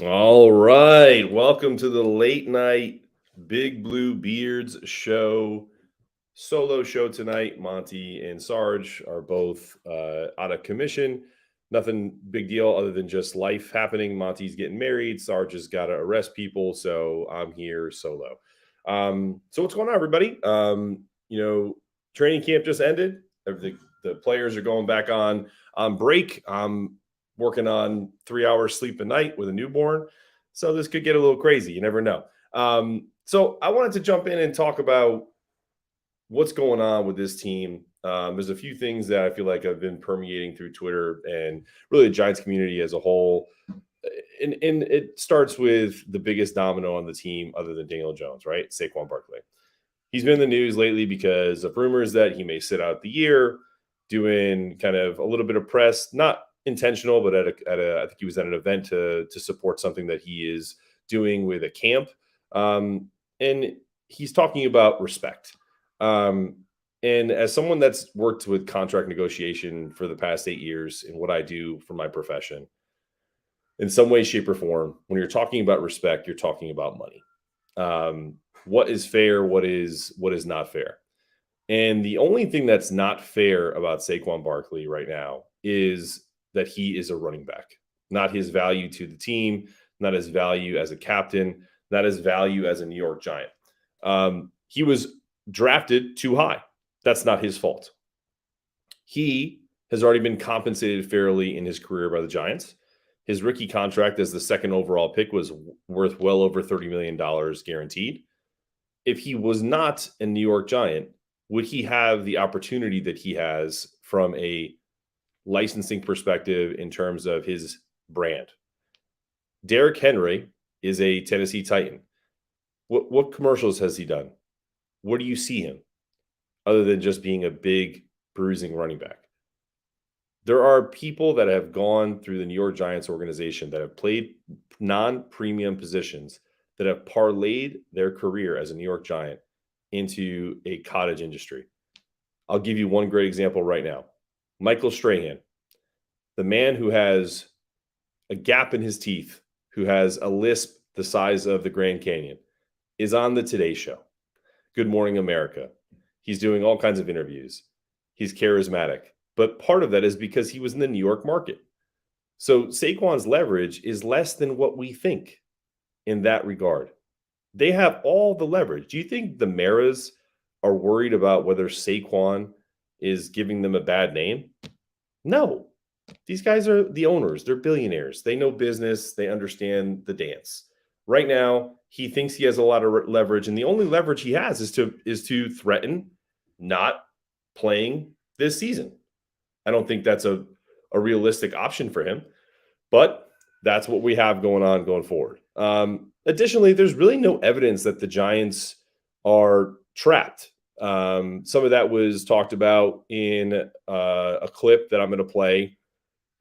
All right. Welcome to the late night Big Blue Beards show. Solo show tonight. Monty and Sarge are both out of commission. Nothing big deal other than just life happening. Monty's getting married. Sarge has got to arrest people. So I'm here solo. So what's going on, everybody? Training camp just ended. The players are going back on break. I'm working on 3 hours sleep a night with a newborn. So this could get a little crazy. You never know. So I wanted to jump in and talk about what's going on with this team. There's a few things that I feel like have been permeating through Twitter and really the Giants community as a whole. And it starts with the biggest domino on the team other than Daniel Jones, right? Saquon Barkley. He's been in the news lately because of rumors that he may sit out the year, doing kind of a little bit of press, not intentional, but I think he was at an event to support something that he is doing with a camp. And he's talking about respect. And as someone that's worked with contract negotiation for the past 8 years in what I do for my profession, in some way, shape, or form, when you're talking about respect, you're talking about money. What is fair? What is not fair? And the only thing that's not fair about Saquon Barkley right now is that he is a running back, not his value to the team, not his value as a captain, not his value as a New York Giant. He was drafted too high. That's not his fault. He has already been compensated fairly in his career by the Giants. His rookie contract as the second overall pick was worth well over $30 million guaranteed. If he was not a New York Giant, would he have the opportunity that he has from a licensing perspective in terms of his brand? Derrick Henry is a Tennessee Titan. What commercials has he done? Where do you see him other than just being a big bruising running back? There are people that have gone through the New York Giants organization that have played non-premium positions that have parlayed their career as a New York Giant into a cottage industry. I'll give you one great example right now. Michael Strahan, the man who has a gap in his teeth, who has a lisp the size of the Grand Canyon, is on the Today Show. Good Morning America. He's doing all kinds of interviews. He's charismatic. But part of that is because he was in the New York market. So Saquon's leverage is less than what we think in that regard. They have all the leverage. Do you think the Maras are worried about whether Saquon is giving them a bad name? No. These guys are the owners. They're billionaires. They know business. They understand the dance. Right now, he thinks he has a lot of leverage, and the only leverage he has is to threaten not playing this season. I don't think that's a realistic option for him, but that's what we have going forward. Additionally, there's really no evidence that the Giants are trapped. Some of that was talked about in a clip that I'm going to play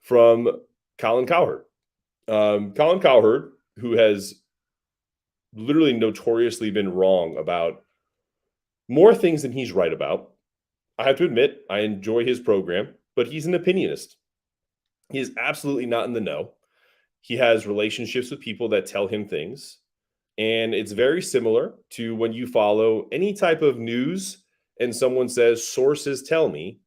from Colin Cowherd. Colin Cowherd, who has literally notoriously been wrong about more things than he's right about. I have to admit, I enjoy his program, but he's an opinionist. He is absolutely not in the know. He has relationships with people that tell him things. And it's very similar to when you follow any type of news and someone says, sources tell me,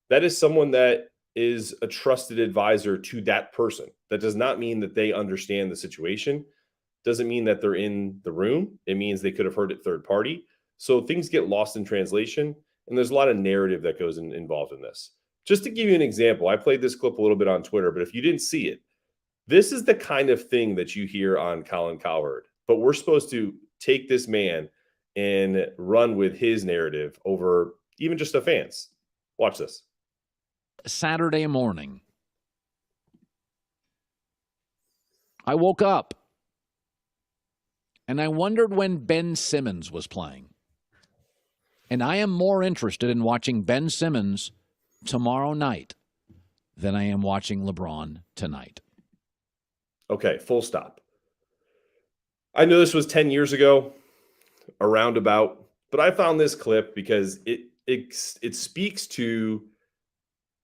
that is someone that is a trusted advisor to that person. That does not mean that they understand the situation. Doesn't mean that they're in the room. It means they could have heard it third party. So things get lost in translation. And there's a lot of narrative that goes involved in this. Just to give you an example, I played this clip a little bit on Twitter, but if you didn't see it, this is the kind of thing that you hear on Colin Cowherd. But we're supposed to take this man and run with his narrative over even just the fans. Watch this. Saturday morning, I woke up and I wondered when Ben Simmons was playing. And I am more interested in watching Ben Simmons tomorrow night than I am watching LeBron tonight. Okay, full stop. I know this was 10 years ago, around about, but I found this clip because it speaks to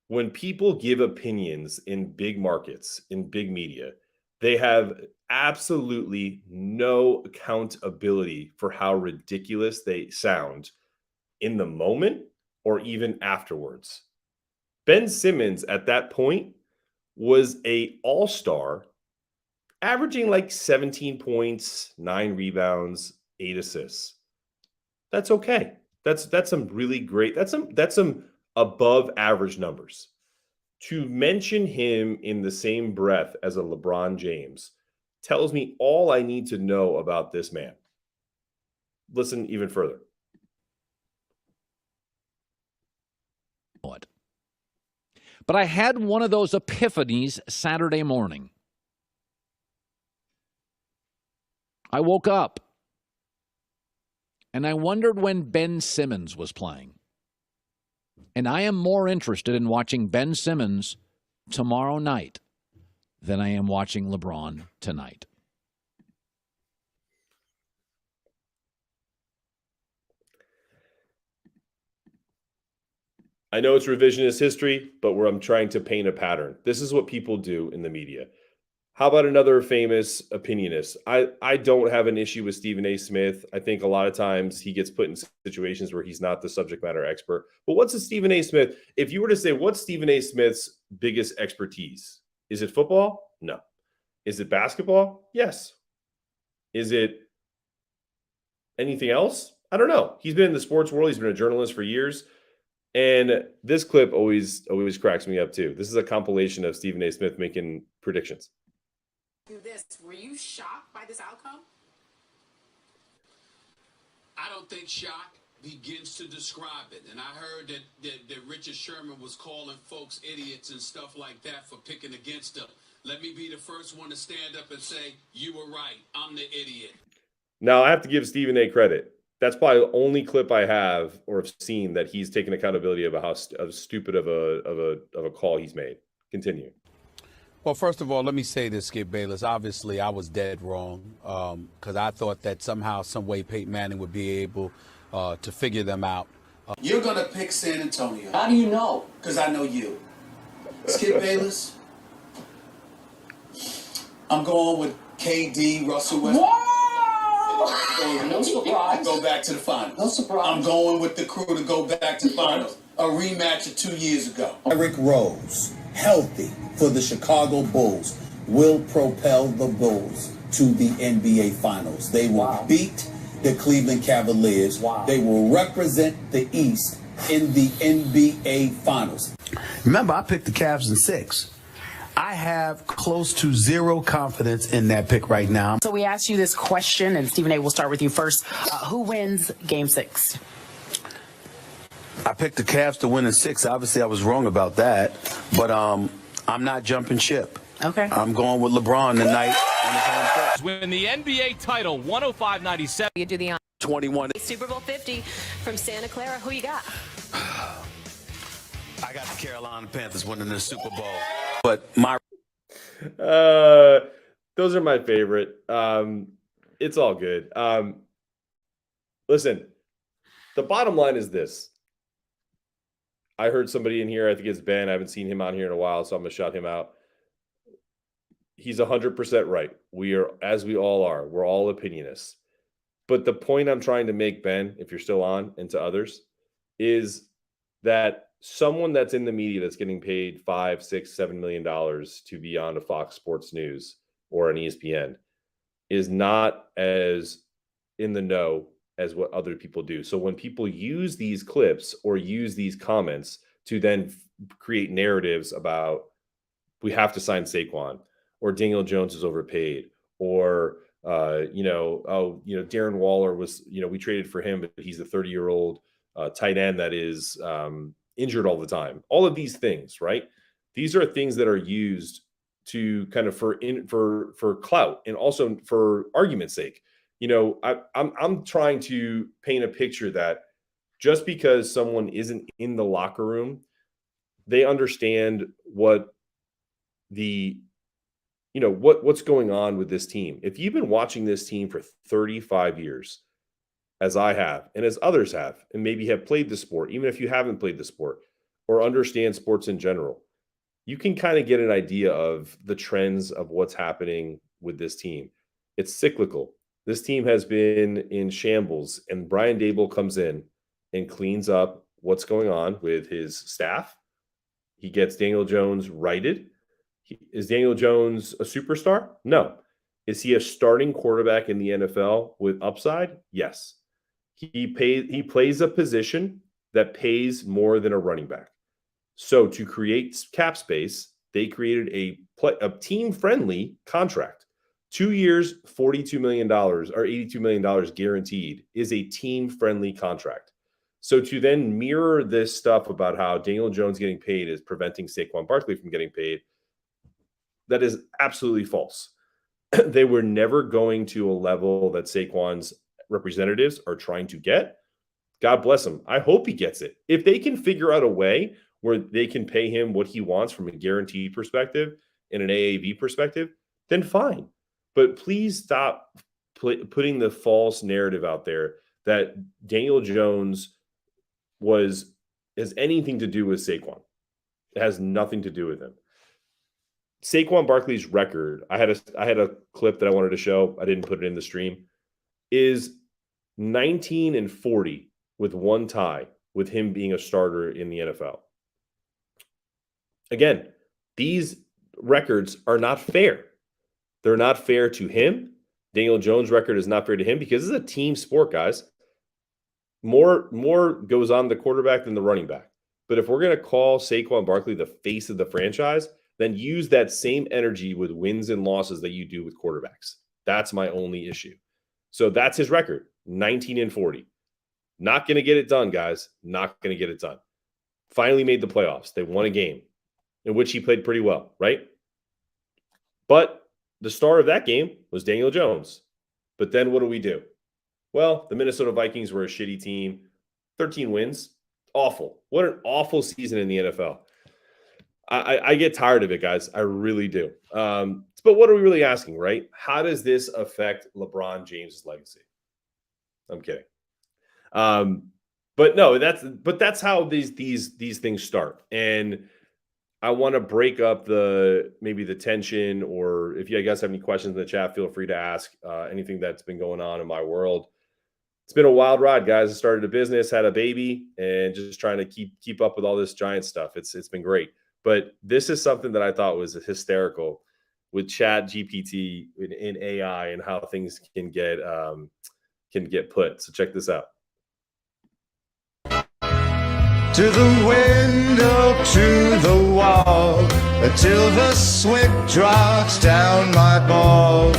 when people give opinions in big markets, in big media, they have absolutely no accountability for how ridiculous they sound in the moment or even afterwards. Ben Simmons at that point was a all-star, averaging like 17 points, 9 rebounds, 8 assists. That's okay. That's some really great. That's some above average numbers. To mention him in the same breath as a LeBron James tells me all I need to know about this man. Listen even further. But I had one of those epiphanies Saturday morning. I woke up and I wondered when Ben Simmons was playing. And I am more interested in watching Ben Simmons tomorrow night than I am watching LeBron tonight. I know it's revisionist history, but where I'm trying to paint a pattern. This is what people do in the media. How about another famous opinionist? I don't have an issue with Stephen A. Smith. I think a lot of times he gets put in situations where he's not the subject matter expert. But what's a Stephen A. Smith? If you were to say, what's Stephen A. Smith's biggest expertise? Is it football? No. Is it basketball? Yes. Is it anything else? I don't know. He's been in the sports world. He's been a journalist for years. And this clip always cracks me up too. This is a compilation of Stephen A. Smith making predictions. Do this. Were you shocked by this outcome? I don't think shock begins to describe it. And I heard that Richard Sherman was calling folks idiots and stuff like that for picking against him. Let me be the first one to stand up and say, you were right. I'm the idiot. Now, I have to give Stephen A. credit. That's probably the only clip I have or have seen that he's taken accountability about how stupid of a call he's made. Continue. Well, first of all, let me say this, Skip Bayless. Obviously, I was dead wrong because I thought that somehow, some way, Peyton Manning would be able to figure them out. You're going to pick San Antonio. How do you know? Because I know you. Skip Bayless, I'm going with KD, Russell Westbrook. Whoa! No surprise. Go back to the finals. No surprise. I'm going with the crew to go back to the finals. A rematch of 2 years ago. Derrick Rose, healthy for the Chicago Bulls, will propel the Bulls to the NBA Finals. They will beat the Cleveland Cavaliers. They will represent the East in the NBA Finals. Remember, I picked the Cavs in 6. I have close to zero confidence in that pick right now. So we asked you this question, and Stephen A., we'll start with you first. Who wins Game 6? I picked the Cavs to win in 6. Obviously, I was wrong about that, but I'm not jumping ship. Okay. I'm going with LeBron tonight on his home court. Win the NBA title, 105-97. You do the 21. Super Bowl 50 from Santa Clara. Who you got? I got the Carolina Panthers winning the Super Bowl. But my those are my favorite. It's all good. Listen, the bottom line is this. I heard somebody in here, I think it's Ben. I haven't seen him on here in a while, so I'm going to shout him out. He's 100% right. We are, as we all are, we're all opinionists. But the point I'm trying to make, Ben, if you're still on, and to others, is that someone that's in the media that's getting paid $5, $6, $7 million to be on a Fox Sports News or an ESPN is not as in the know as what other people do. So when people use these clips or use these comments to then create narratives about we have to sign Saquon or Daniel Jones is overpaid or Darren Waller was, we traded for him, but he's a 30-year-old tight end that is injured all the time. All of these things, right? These are things that are used to kind of for clout and also for argument's sake. I'm trying to paint a picture that just because someone isn't in the locker room, they understand what what's going on with this team. If you've been watching this team for 35 years, as I have, and as others have, and maybe have played the sport, even if you haven't played the sport or understand sports in general, you can kind of get an idea of the trends of what's happening with this team. It's cyclical. This team has been in shambles, and Brian Dable comes in and cleans up what's going on with his staff. He gets Daniel Jones righted. Is Daniel Jones a superstar? No. Is he a starting quarterback in the NFL with upside? Yes. He plays a position that pays more than a running back. So to create cap space, they created a team-friendly contract. 2 years, $42 million or $82 million guaranteed is a team-friendly contract. So to then mirror this stuff about how Daniel Jones getting paid is preventing Saquon Barkley from getting paid, that is absolutely false. They were never going to a level that Saquon's representatives are trying to get. God bless him. I hope he gets it. If they can figure out a way where they can pay him what he wants from a guaranteed perspective and an AAV perspective, then fine. But please stop putting the false narrative out there that Daniel Jones has anything to do with Saquon. It has nothing to do with him. Saquon Barkley's record, I had a clip that I wanted to show. I didn't put it in the stream. Is 19-40 with one tie with him being a starter in the NFL. Again, these records are not fair. They're not fair to him. Daniel Jones' record is not fair to him because this is a team sport, guys. More goes on the quarterback than the running back. But if we're going to call Saquon Barkley the face of the franchise, then use that same energy with wins and losses that you do with quarterbacks. That's my only issue. So that's his record, 19-40. Not going to get it done, guys. Not going to get it done. Finally made the playoffs. They won a game in which he played pretty well, right? But the star of that game was Daniel Jones. But then what do? Well, the Minnesota Vikings were a shitty team. 13 wins. Awful. What an awful season in the NFL. I get tired of it, guys. I really do. But what are we really asking, right? How does this affect LeBron James' legacy? I'm kidding. But no, that's how these things start. And I want to break up maybe the tension, or if you guys have any questions in the chat, feel free to ask anything that's been going on in my world. It's been a wild ride, guys. I started a business, had a baby, and just trying to keep up with all this giant stuff. It's been great. But this is something that I thought was hysterical with ChatGPT in AI and how things can get put. So check this out. To the window, to the wall, until the sweat drops down my balls,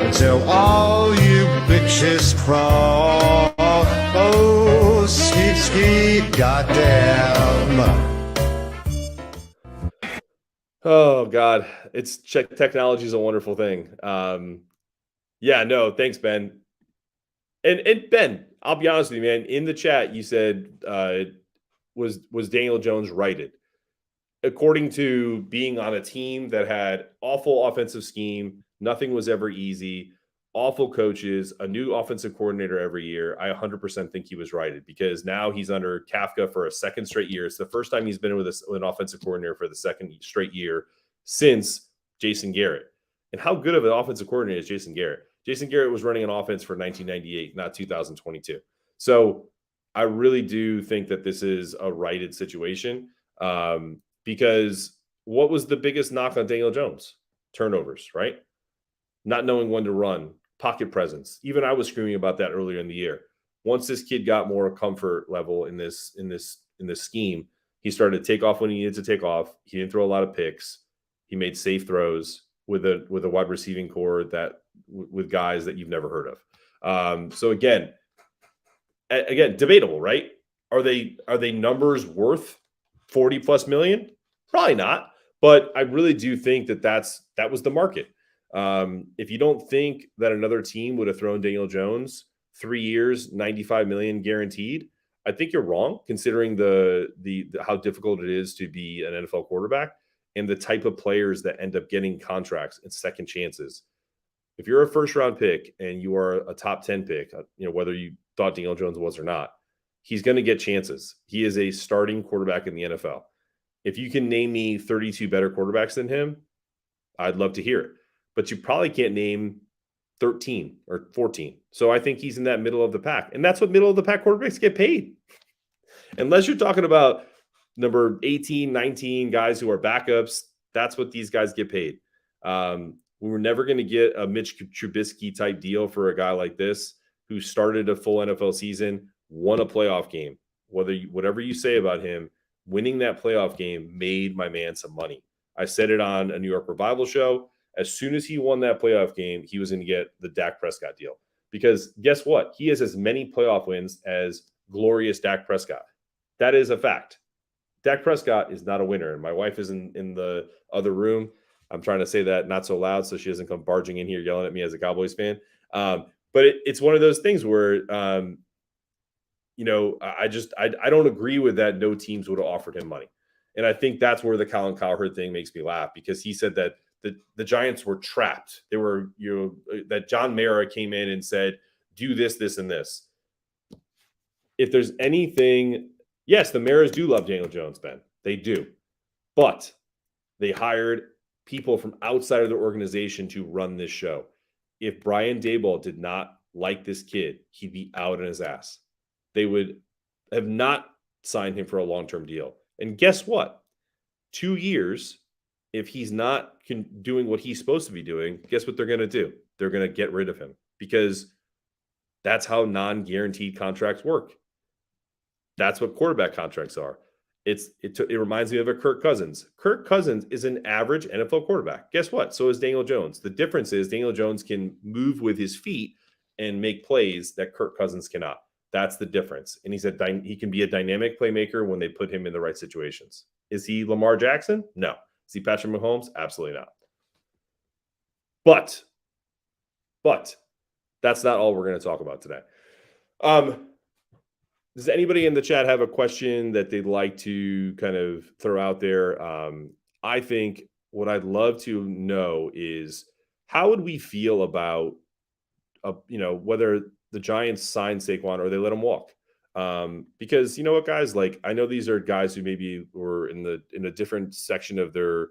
until all you bitches crawl. Oh, skeet, skeet, goddamn. Oh God, technology is a wonderful thing. Yeah, no, thanks, Ben. And Ben, I'll be honest with you, man. In the chat, you said was Daniel Jones righted? According to being on a team that had awful offensive scheme, nothing was ever easy, awful coaches, a new offensive coordinator every year, I 100% think he was righted, because now he's under Kafka for a second straight year. It's the first time he's been with an offensive coordinator for the second straight year since Jason Garrett. And how good of an offensive coordinator is Jason Garrett? Jason Garrett was running an offense for 1998, not 2022. So I really do think that this is a righted situation, because what was the biggest knock on Daniel Jones? Turnovers, right? Not knowing when to run, pocket presence. Even I was screaming about that earlier in the year. Once this kid got more comfort level in this scheme, he started to take off when he needed to take off. He didn't throw a lot of picks. He made safe throws with a wide receiving core with guys that you've never heard of. So again, debatable, right? Are they numbers worth 40 plus million? Probably not. But I really do think that was the market. If you don't think that another team would have thrown Daniel Jones 3 years, 95 million guaranteed, I think you're wrong, considering the how difficult it is to be an NFL quarterback and the type of players that end up getting contracts and second chances. If you're a first round pick and you are a top 10 pick, whether you thought Daniel Jones was or not, he's going to get chances. He is a starting quarterback in the NFL. If you can name me 32 better quarterbacks than him, I'd love to hear it. but you probably can't name 13 or 14. So I think he's in that middle of the pack. And that's what middle of the pack quarterbacks get paid. Unless you're talking about number 18, 19 guys who are backups, that's what these guys get paid. We were never going to get a Mitch Trubisky type deal for a guy like this who started a full NFL season, won a playoff game. Whatever you say about him, winning that playoff game made my man some money. I said it on a New York Revival show. As soon as he won that playoff game, he was going to get the Dak Prescott deal. Because guess what? He has as many playoff wins as glorious Dak Prescott. That is a fact. Dak Prescott is not a winner. And my wife is in the other room. I'm trying to say that not so loud so she doesn't come barging in here yelling at me as a Cowboys fan. But it's one of those things where, I don't agree with that. No teams would have offered him money. And I think that's where the Colin Cowherd thing makes me laugh, because he said that the Giants were trapped. They were, that John Mara came in and said, do this, this, and this. If there's anything, yes, the Maras do love Daniel Jones, Ben. They do. But they hired people from outside of the organization to run this show. If Brian Daboll did not like this kid, he'd be out on his ass. They would have not signed him for a long-term deal. And guess what? 2 years, if he's not doing what he's supposed to be doing, guess what they're going to do? They're going to get rid of him, because that's how non-guaranteed contracts work. That's what quarterback contracts are. It reminds me of a Kirk Cousins. Kirk Cousins is an average NFL quarterback. Guess what? So is Daniel Jones. The difference is Daniel Jones can move with his feet and make plays that Kirk Cousins cannot. That's the difference. And he can be a dynamic playmaker when they put him in the right situations. Is he Lamar Jackson? No. Is he Patrick Mahomes? Absolutely not. But that's not all we're going to talk about today. Does anybody in the chat have a question that they'd like to kind of throw out there? I think what I'd love to know is, how would we feel about, whether the Giants sign Saquon or they let him walk? Because you know what, guys, like, I know these are guys who maybe were in a different section of their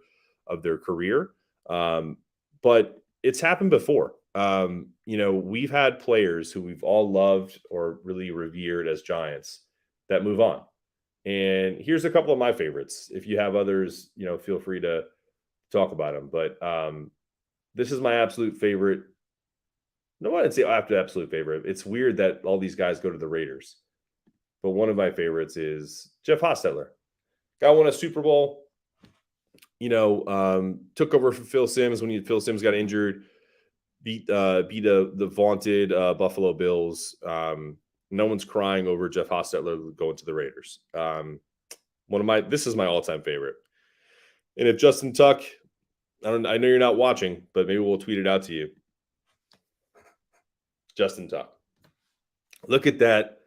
career, but it's happened before. We've had players who we've all loved or really revered as Giants that move on. And here's a couple of my favorites. If you have others, feel free to talk about them. But this is my absolute favorite. No, I didn't say absolute favorite. It's weird that all these guys go to the Raiders. But one of my favorites is Jeff Hostetler. Guy won a Super Bowl, took over for Phil Simms when Phil Simms got injured. Beat the vaunted Buffalo Bills. No one's crying over Jeff Hostetler going to the Raiders. This is my all-time favorite. And if Justin Tuck, I know you're not watching, but maybe we'll tweet it out to you. Justin Tuck. Look at that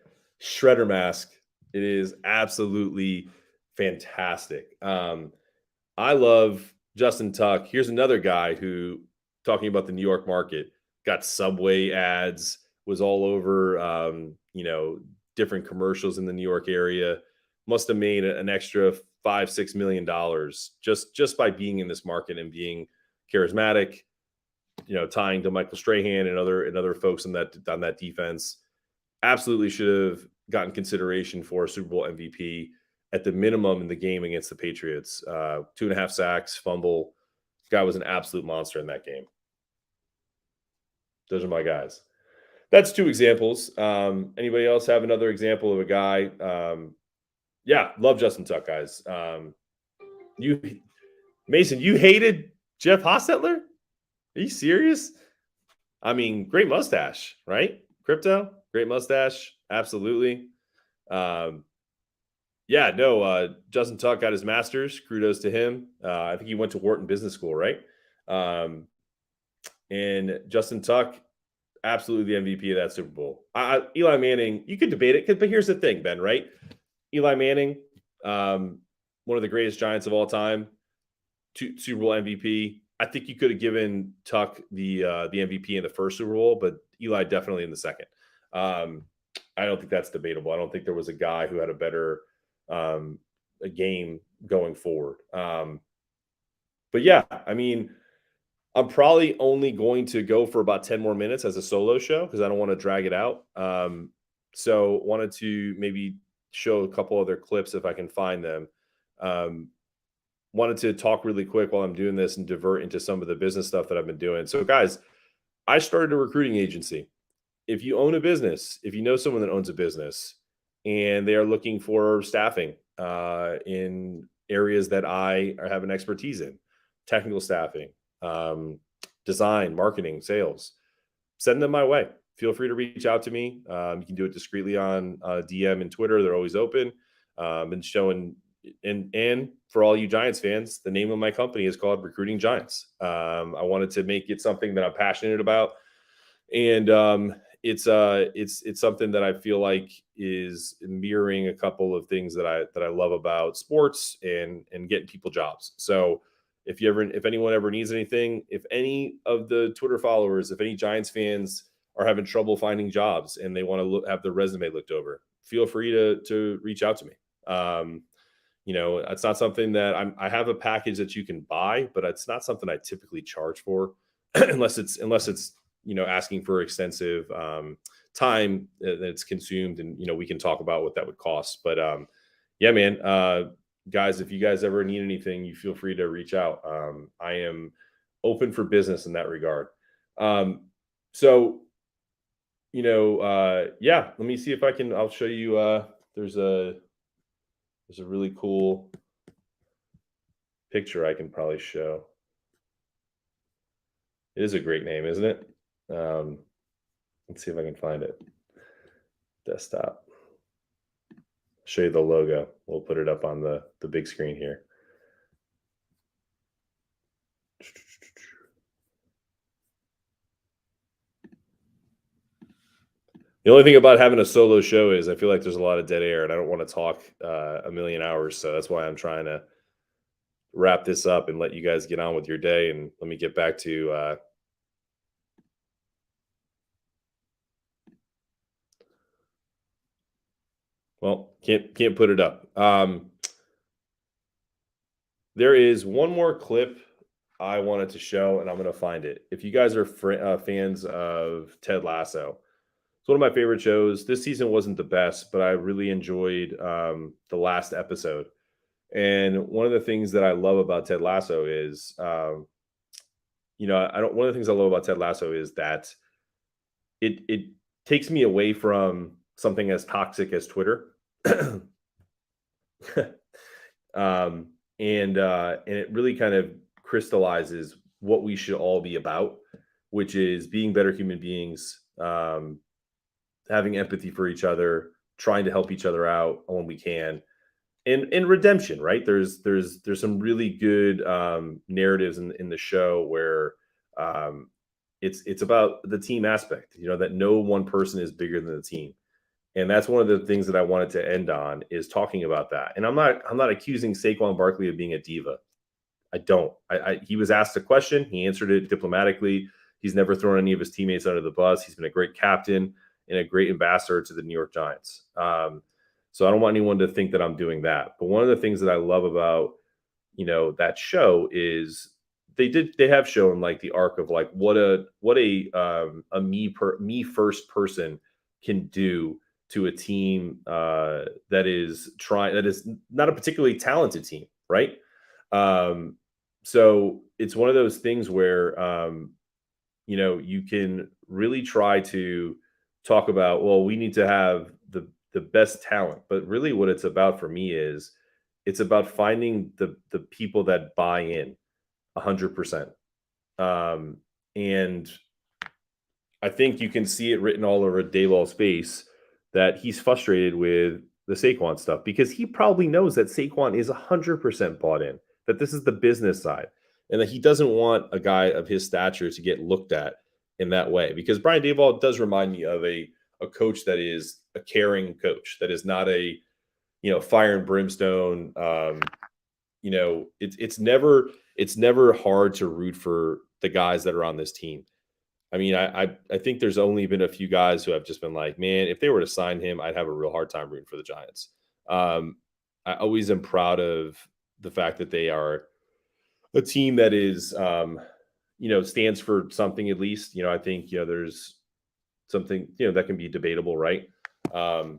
shredder mask. It is absolutely fantastic. I love Justin Tuck. Here's another guy who, talking about the New York market, got Subway ads, was all over, different commercials in the New York area. Must have made an extra $5-6 million just by being in this market and being charismatic, tying to Michael Strahan and other folks on that defense. Absolutely should have gotten consideration for a Super Bowl MVP at the minimum in the game against the Patriots. 2.5 sacks, fumble. Guy was an absolute monster in that game. Those are my guys. That's 2 examples. Anybody else have another example of a guy? Love Justin Tuck, guys. Mason, you hated Jeff Hostetler? Are you serious? I mean, great mustache, right? Crypto, great mustache. Absolutely. Justin Tuck got his master's. Kudos to him. I think he went to Wharton Business School, right? And Justin Tuck, absolutely the MVP of that Super Bowl. Eli Manning, you could debate it, but here's the thing, Ben, right? Eli Manning, one of the greatest Giants of all time, Super Bowl MVP. I think you could have given Tuck the MVP in the first Super Bowl, but Eli definitely in the second. I don't think that's debatable. I don't think there was a guy who had a better a game going forward. But yeah, I mean, I'm probably only going to go for about 10 more minutes as a solo show because I don't want to drag it out. So wanted to maybe show a couple other clips if I can find them. Wanted to talk really quick while I'm doing this and divert into some of the business stuff that I've been doing. So guys, I started a recruiting agency. If you own a business, if you know someone that owns a business and they are looking for staffing in areas that I have an expertise in, technical staffing, design, marketing, sales, send them my way. Feel free to reach out to me. You can do it discreetly on DM and Twitter. They're always open. And showing, and for all you Giants fans, the name of my company is called Recruiting Giants. I wanted to make it something that I'm passionate about. And it's something that I feel like is mirroring a couple of things that I love about sports and getting people jobs. So if anyone ever needs anything, if any of the Twitter followers, if any Giants fans are having trouble finding jobs and they want to have their resume looked over, feel free to reach out to me. It's not something that I have a package that you can buy, but it's not something I typically charge for unless it's asking for extensive time that's consumed, and we can talk about what that would cost. But yeah, man, guys, if you guys ever need anything, you feel free to reach out. I am open for business in that regard. Yeah, let me see if I'll show you. There's a really cool picture I can probably show. It is a great name, isn't it? Let's see if I can find it. Desktop. Show you the logo. We'll put it up on the big screen here. The only thing about having a solo show is I feel like there's a lot of dead air and I don't want to talk a million hours. So that's why I'm trying to wrap this up and let you guys get on with your day. And let me get back to well, can't put it up. There is one more clip I wanted to show, and I'm going to find it. If you guys are fans of Ted Lasso, it's one of my favorite shows. This season wasn't the best, but I really enjoyed the last episode. And one of the things that I love about Ted Lasso is, one of the things I love about Ted Lasso is that it takes me away from something as toxic as Twitter. And it really kind of crystallizes what we should all be about, which is being better human beings, having empathy for each other, trying to help each other out when we can, and redemption, right? There's some really good narratives in the show where it's about the team aspect, that no one person is bigger than the team. And that's one of the things that I wanted to end on, is talking about that. And I'm not accusing Saquon Barkley of being a diva. I don't. He was asked a question. He answered it diplomatically. He's never thrown any of his teammates under the bus. He's been a great captain and a great ambassador to the New York Giants. So I don't want anyone to think that I'm doing that. But one of the things that I love about, that show is they have shown like the arc of like what a me first person can do to a team that is not a particularly talented team, right? So it's one of those things where you can really try to talk about, well, we need to have the best talent, but really what it's about for me is it's about finding the people that buy in 100%. And I think you can see it written all over Daboll's face that he's frustrated with the Saquon stuff, because he probably knows that Saquon is 100% bought in, that this is the business side, and that he doesn't want a guy of his stature to get looked at in that way. Because Brian Daboll does remind me of a coach that is a caring coach, that is not a, fire and brimstone. It's never hard to root for the guys that are on this team. I mean, I think there's only been a few guys who have just been like, man, if they were to sign him, I'd have a real hard time rooting for the Giants. I always am proud of the fact that they are a team that is, stands for something at least. I think, there's something, that can be debatable, right? Oh,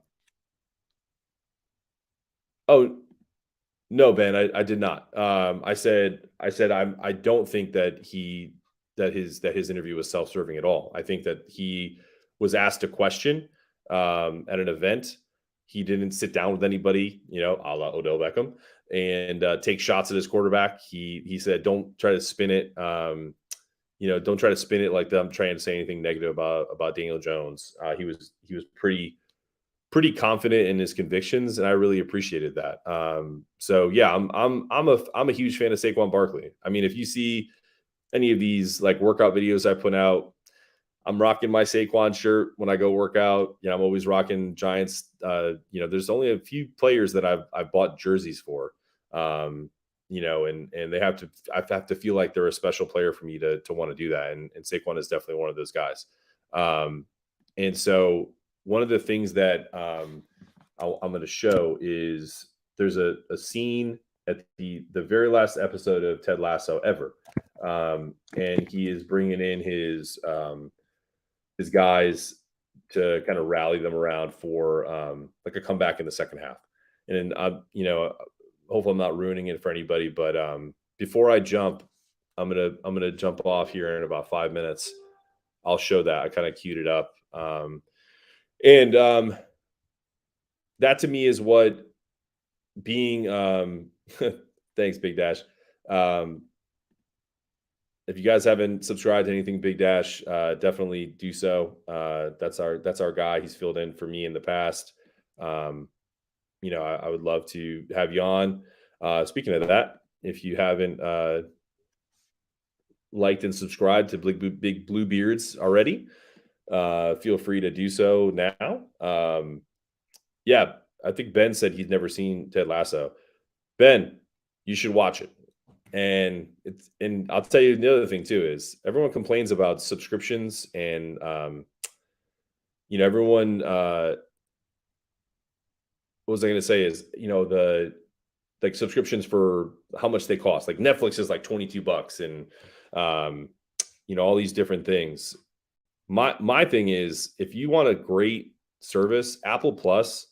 no, Ben, I did not. I said I don't think that his interview was self-serving at all. I think that he was asked a question at an event. He didn't sit down with anybody, a la Odell Beckham, and take shots at his quarterback. He said, "Don't try to spin it. Don't try to spin it like I'm trying to say anything negative about Daniel Jones." He was pretty confident in his convictions, and I really appreciated that. So yeah, I'm a huge fan of Saquon Barkley. I mean, if you see any of these like workout videos I put out, I'm rocking my Saquon shirt when I go work out. I'm always rocking Giants. There's only a few players that I've bought jerseys for. And I have to feel like they're a special player for me to want to do that. And Saquon is definitely one of those guys. And so one of the things that I'm going to show is there's a scene at the very last episode of Ted Lasso ever. And he is bringing in his guys to kind of rally them around for like a comeback in the second half. And hopefully I'm not ruining it for anybody, but before I jump, I'm gonna jump off here in about 5 minutes. I'll show that. I kind of queued it up. And that to me is what being thanks, Big Dash. If you guys haven't subscribed to anything Big Dash, definitely do so. That's our guy. He's filled in for me in the past. I would love to have you on. Speaking of that, if you haven't liked and subscribed to Big Blue Beards already, feel free to do so now. Yeah, I think Ben said he's never seen Ted Lasso. Ben, you should watch it. And I'll tell you the other thing too is everyone complains about subscriptions and everyone what was I going to say is the like subscriptions for how much they cost. Like Netflix is like $22 and all these different things. My thing is if you want a great service, Apple Plus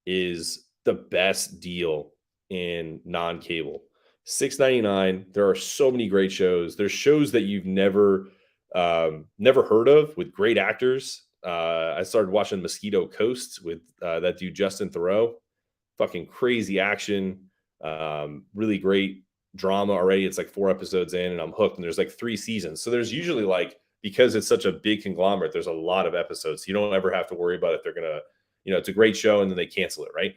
is the best deal in non-cable. $6.99. There are so many great shows. There's shows that you've never heard of with great actors. I started watching Mosquito Coast with that dude Justin Theroux. Fucking crazy action. Really great drama already. It's like 4 episodes in, and I'm hooked. And there's like 3 seasons. So there's usually like, because it's such a big conglomerate, there's a lot of episodes. You don't ever have to worry about if they're gonna, it's a great show and then they cancel it, right?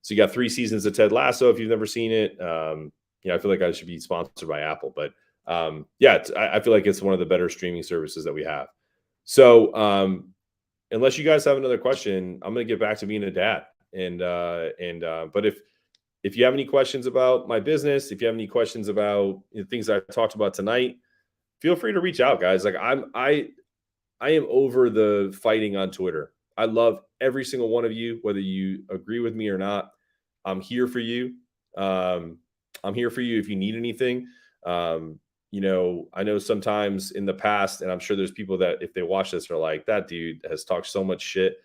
So you got 3 seasons of Ted Lasso if you've never seen it. I feel like I should be sponsored by Apple, but I feel like it's one of the better streaming services that we have. So unless you guys have another question, I'm going to get back to being a dad. But if you have any questions about my business, if you have any questions about things I talked about tonight, feel free to reach out, guys. Like I am over the fighting on Twitter. I love every single one of you, whether you agree with me or not. I'm here for you. I'm here for you if you need anything. I know sometimes in the past, and I'm sure there's people that if they watch this are like, that dude has talked so much shit.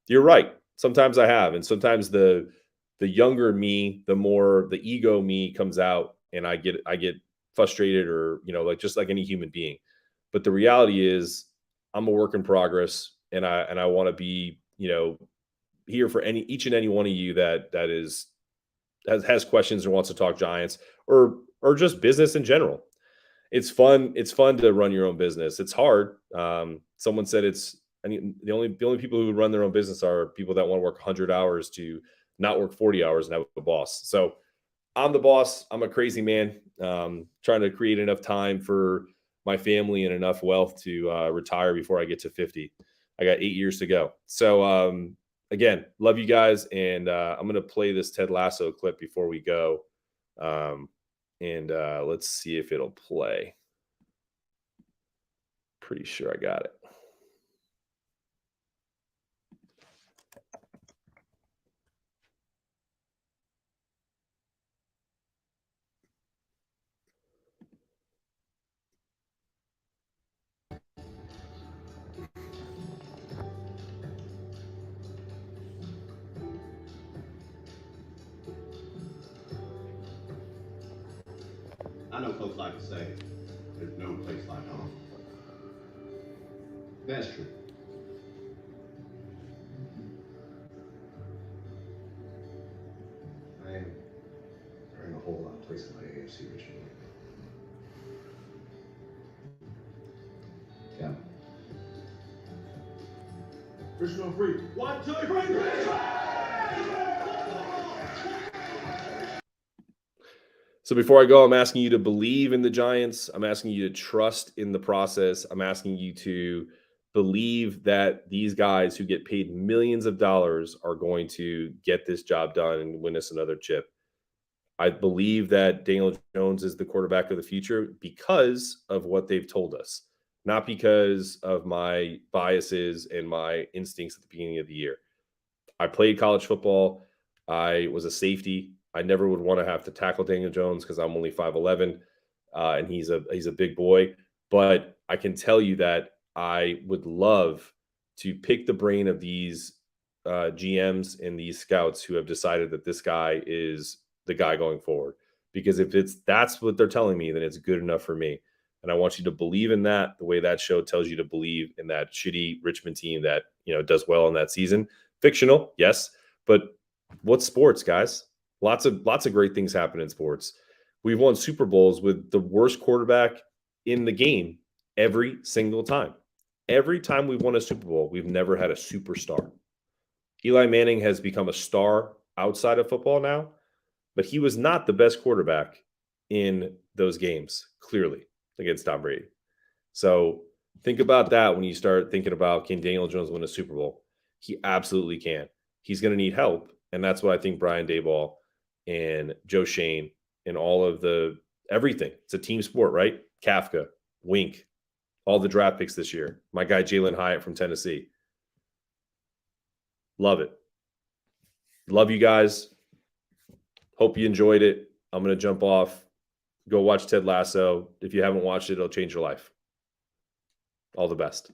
You're right. Sometimes I have. And sometimes the younger me, the more the ego me comes out and I get frustrated or, just like any human being. But the reality is I'm a work in progress. And I want to be, here for each and any one of you that has questions or wants to talk Giants or just business in general. It's fun. It's fun to run your own business. It's hard. Someone said the only people who run their own business are people that want to work 100 hours to not work 40 hours and have a boss. So I'm the boss. I'm a crazy man, trying to create enough time for my family and enough wealth to retire before I get to 50. I got 8 years to go. So, again, love you guys. And I'm going to play this Ted Lasso clip before we go. Let's see if it'll play. Pretty sure I got it. I know folks like to say there's no place like home. That's true. There ain't a whole lot of places like AFC Richmond. Yeah. Richmond free. 1, 2, 3, So before I go, I'm asking you to believe in the Giants. I'm asking you to trust in the process. I'm asking you to believe that these guys who get paid millions of dollars are going to get this job done and win us another chip. I believe that Daniel Jones is the quarterback of the future because of what they've told us, not because of my biases and my instincts at the beginning of the year. I played college football. I was a safety. I never would want to have to tackle Daniel Jones because I'm only 5'11", and he's a big boy. But I can tell you that I would love to pick the brain of these GMs and these scouts who have decided that this guy is the guy going forward. Because if that's what they're telling me, then it's good enough for me. And I want you to believe in that the way that show tells you to believe in that shitty Richmond team that, does well in that season. Fictional, yes, but what's sports, guys? Lots of great things happen in sports. We've won Super Bowls with the worst quarterback in the game every single time. Every time we've won a Super Bowl, we've never had a superstar. Eli Manning has become a star outside of football now, but he was not the best quarterback in those games, clearly, against Tom Brady. So think about that when you start thinking about, can Daniel Jones win a Super Bowl? He absolutely can. He's going to need help, and that's what I think Brian Daboll and Joe Shane and all of everything. It's a team sport, right? Kafka, Wink, all the draft picks this year. My guy, Jalen Hyatt from Tennessee. Love it. Love you guys. Hope you enjoyed it. I'm going to jump off. Go watch Ted Lasso. If you haven't watched it, it'll change your life. All the best.